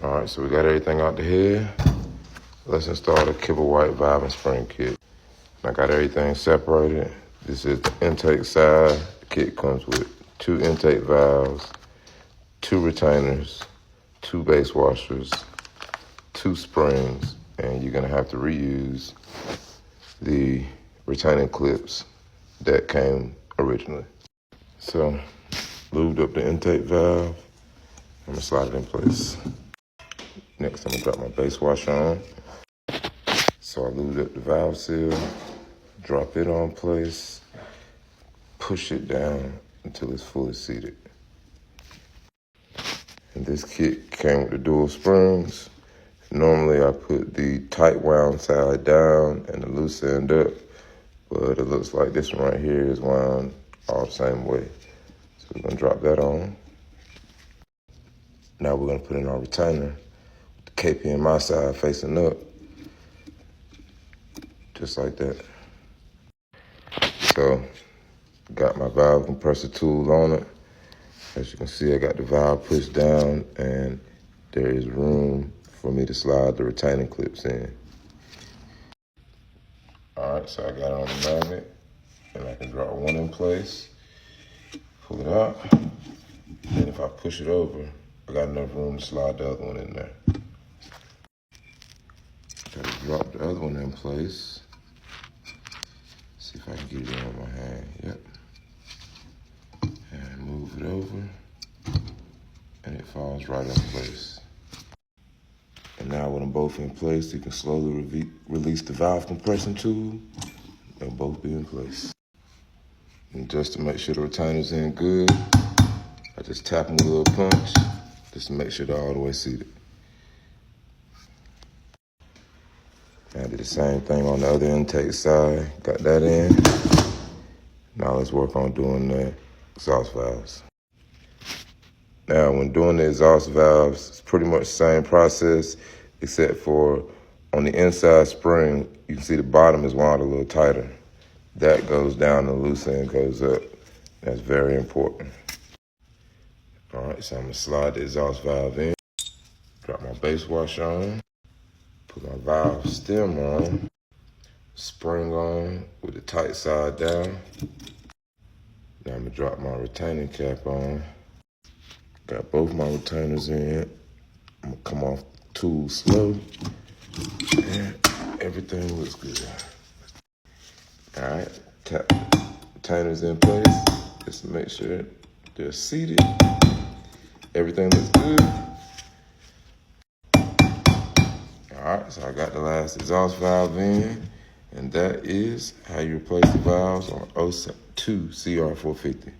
All right, so we got everything out the head. Let's install the kibble white valve and spring kit. I got everything separated. This is the intake side. The kit comes with 2 intake valves, 2 retainers, 2 base washers, 2 springs, and you're gonna have to reuse the retaining clips that came originally. So, lubed up the intake valve. I'm gonna slide it in place. Next, I'm gonna drop my base washer on. So I lubed up the valve seal, drop it on place, push it down until it's fully seated. And this kit came with the dual springs. Normally I put the tight wound side down and the loose end up, but it looks like this one right here is wound all the same way. So we're gonna drop that on. Now we're gonna put in our retainer, with the KP in my side facing up, just like that. So, got my valve compressor tool on it. As you can see, I got the valve pushed down and there is room for me to slide the retaining clips in. All right, so I got it on the magnet and I can drop one in place, pull it out, and if I push it over, I got enough room to slide the other one in there. Gotta drop the other one in place. See if I can get it in with my hand, yep. And move it over, and it falls right in place. And now with them both in place, you can slowly release the valve compression tool. They'll both be in place. And just to make sure the retainer's in good, I just tap them with a little punch, just to make sure they're all the way seated. I did the same thing on the other intake side, got that in. Now let's work on doing the exhaust valves. Now when doing the exhaust valves, it's pretty much the same process, except for on the inside spring, you can see the bottom is wound a little tighter. That goes down, the loose end goes up. That's very important. All right, so I'm gonna slide the exhaust valve in, drop my base washer on, put my valve stem on, spring on with the tight side down. Now I'm gonna drop my retaining cap on. Got both my retainers in. I'm gonna come off the tool slow, and everything looks good. All right, tap the retainers in place just to make sure they're seated. Everything looks good. All right, so I got the last exhaust valve in, and that is how you replace the valves on 02 CR450.